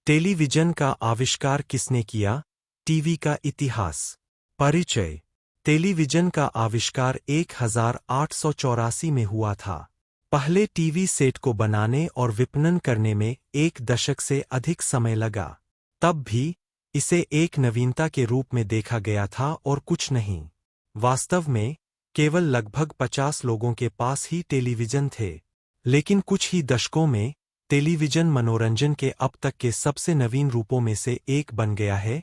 Television का आविष्कार किसने किया? टीवी का इतिहास। परिचय। टेलीविजन का आविष्कार 1884 में हुआ था। पहले टीवी सेट को बनाने और विपणन करने में 1 दशक से अधिक समय लगा। तब भी इसे एक नवीनता के रूप में देखा गया था और कुछ नहीं। वास्तव में केवल लगभग 50 लोगों के पास ही टेलीविजन थे। लेकिन कुछ ही दशकों में टेलीविजन मनोरंजन के अब तक के सबसे नवीन रूपों में से एक बन गया है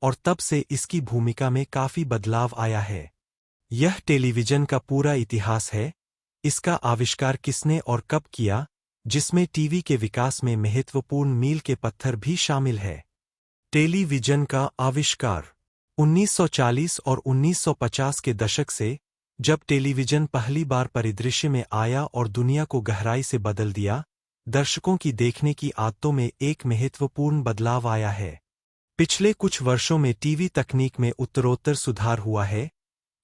और तब से इसकी भूमिका में काफी बदलाव आया है। यह टेलीविजन का पूरा इतिहास है, इसका आविष्कार किसने और कब किया, जिसमें टीवी के विकास में महत्वपूर्ण मील के पत्थर भी शामिल है। टेलीविजन का आविष्कार 1940 और 1950 के दशक से, जब टेलीविजन पहली बार परिदृश्य में आया और दुनिया को गहराई से बदल दिया, दर्शकों की देखने की आदतों में एक महत्वपूर्ण बदलाव आया है। पिछले कुछ वर्षों में टीवी तकनीक में उत्तरोत्तर सुधार हुआ है।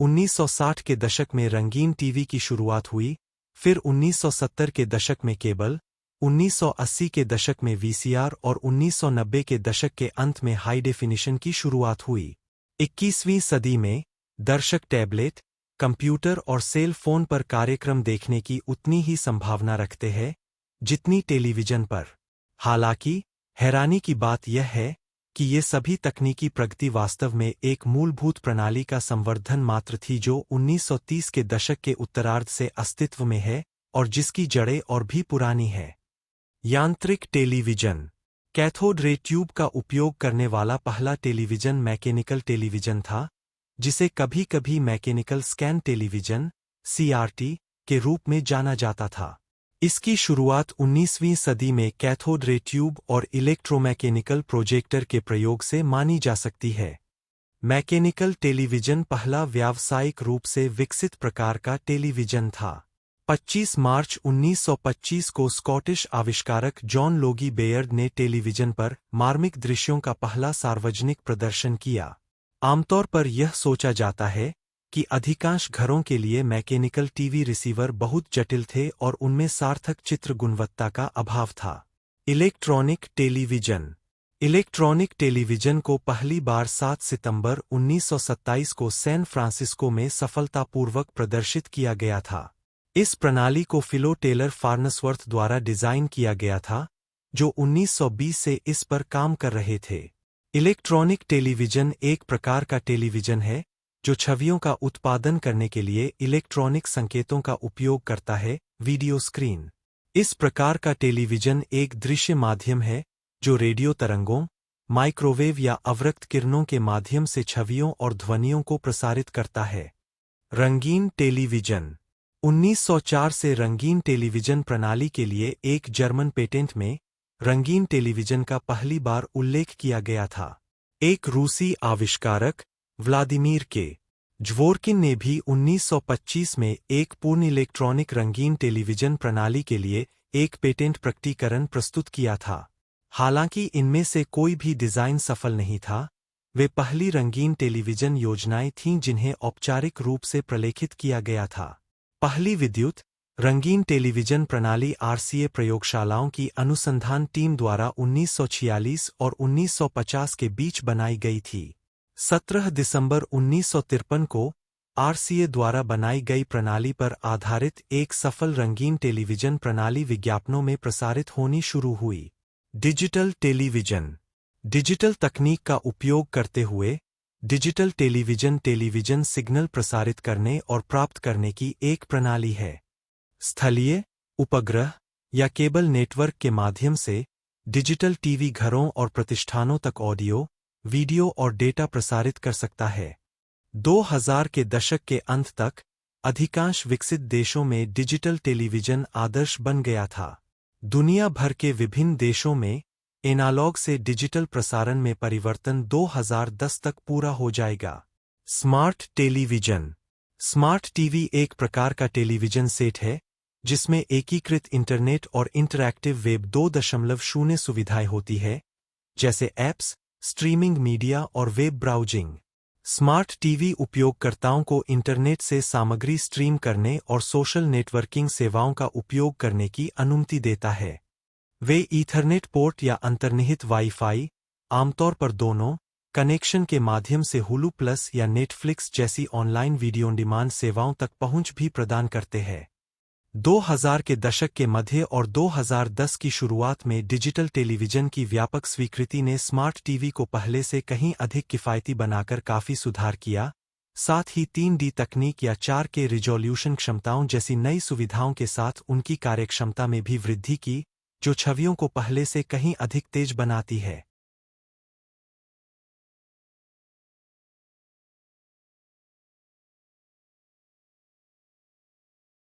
1960 के दशक में रंगीन टीवी की शुरुआत हुई, फिर 1970 के दशक में केबल, 1980 के दशक में वीसीआर और 1990 के दशक के अंत में हाई डेफिनिशन की शुरुआत हुई। 21वीं सदी में दर्शक टैबलेट, कंप्यूटर और सेल फोन पर कार्यक्रम देखने की उतनी ही संभावना रखते हैं जितनी टेलीविजन पर। हालांकि हैरानी की बात यह है कि ये सभी तकनीकी प्रगति वास्तव में एक मूलभूत प्रणाली का संवर्धन मात्र थी जो 1930 के दशक के उत्तरार्ध से अस्तित्व में है और जिसकी जड़ें और भी पुरानी है। यांत्रिक टेलीविजन। कैथोड रे ट्यूब का उपयोग करने वाला पहला टेलीविजन मैकेनिकल टेलीविजन था, जिसे कभी कभी मैकेनिकल स्कैन टेलीविजन (CRT) के रूप में जाना जाता था। इसकी शुरुआत 19वीं सदी में कैथोड रे ट्यूब और इलेक्ट्रोमैकेनिकल प्रोजेक्टर के प्रयोग से मानी जा सकती है। मैकेनिकल टेलीविजन पहला व्यावसायिक रूप से विकसित प्रकार का टेलीविजन था। 25 मार्च 1925 को स्कॉटिश आविष्कारक जॉन लोगी बेयर्ड ने टेलीविजन पर मार्मिक दृश्यों का पहला सार्वजनिक प्रदर्शन किया। आमतौर पर यह सोचा जाता है कि अधिकांश घरों के लिए मैकेनिकल टीवी रिसीवर बहुत जटिल थे और उनमें सार्थक चित्र गुणवत्ता का अभाव था। Electronic television. इलेक्ट्रॉनिक टेलीविजन को पहली बार 7 सितंबर 1927 को सैन फ्रांसिस्को में सफलतापूर्वक प्रदर्शित किया गया था। इस प्रणाली को फिलो टेलर फार्नसवर्थ द्वारा डिजाइन किया गया था, जो 1920 से इस पर काम कर रहे थे। इलेक्ट्रॉनिक टेलीविजन एक प्रकार का टेलीविजन है जो छवियों का उत्पादन करने के लिए इलेक्ट्रॉनिक संकेतों का उपयोग करता है, वीडियो स्क्रीन। इस प्रकार का टेलीविजन एक दृश्य माध्यम है जो रेडियो तरंगों, माइक्रोवेव या अवरक्त किरणों के माध्यम से छवियों और ध्वनियों को प्रसारित करता है। रंगीन टेलीविजन। 1904 से रंगीन टेलीविजन प्रणाली के लिए एक जर्मन पेटेंट में रंगीन टेलीविजन का पहली बार उल्लेख किया गया था। एक रूसी आविष्कारक व्लादिमीर के ज्वोरकिन ने भी 1925 में एक पूर्ण इलेक्ट्रॉनिक रंगीन टेलीविजन प्रणाली के लिए एक पेटेंट प्रकटीकरण प्रस्तुत किया था। हालांकि इनमें से कोई भी डिजाइन सफल नहीं था, वे पहली रंगीन टेलीविजन योजनाएं थीं जिन्हें औपचारिक रूप से प्रलेखित किया गया था। पहली विद्युत रंगीन टेलीविजन प्रणाली RCA प्रयोगशालाओं की अनुसंधान टीम द्वारा 1946 और 1950 के बीच बनाई गई थी। 17 दिसंबर 1953 को RCA द्वारा बनाई गई प्रणाली पर आधारित एक सफल रंगीन टेलीविजन प्रणाली विज्ञापनों में प्रसारित होनी शुरू हुई। Digital television. डिजिटल तकनीक का उपयोग करते हुए डिजिटल टेलीविजन टेलीविजन सिग्नल प्रसारित करने और प्राप्त करने की एक प्रणाली है। स्थलीय, उपग्रह या केबल नेटवर्क के माध्यम से डिजिटल टीवी घरों और प्रतिष्ठानों तक ऑडियो, वीडियो और डेटा प्रसारित कर सकता है। 2000 के दशक के अंत तक अधिकांश विकसित देशों में डिजिटल टेलीविजन आदर्श बन गया था। दुनिया भर के विभिन्न देशों में एनालॉग से डिजिटल प्रसारण में परिवर्तन 2010 तक पूरा हो जाएगा। Smart television. स्मार्ट टीवी एक प्रकार का टेलीविजन सेट है जिसमें एकीकृत इंटरनेट और इंटरैक्टिव वेब 2.0 सुविधाएं होती है, जैसे ऐप्स, स्ट्रीमिंग मीडिया और वेब ब्राउजिंग। स्मार्ट टीवी उपयोगकर्ताओं को इंटरनेट से सामग्री स्ट्रीम करने और सोशल नेटवर्किंग सेवाओं का उपयोग करने की अनुमति देता है। वे ईथरनेट पोर्ट या अंतर्निहित वाईफाई, आमतौर पर दोनों, कनेक्शन के माध्यम से हुलू प्लस या नेटफ्लिक्स जैसी ऑनलाइन वीडियो ऑन डिमांड सेवाओं तक पहुंच भी प्रदान करते हैं। 2000 के दशक के मध्य और 2010 की शुरुआत में डिजिटल टेलीविजन की व्यापक स्वीकृति ने स्मार्ट टीवी को पहले से कहीं अधिक किफ़ायती बनाकर काफ़ी सुधार किया, साथ ही 3D तकनीक या 4K रिजोल्यूशन क्षमताओं जैसी नई सुविधाओं के साथ उनकी कार्यक्षमता में भी वृद्धि की, जो छवियों को पहले से कहीं अधिक तेज बनाती है।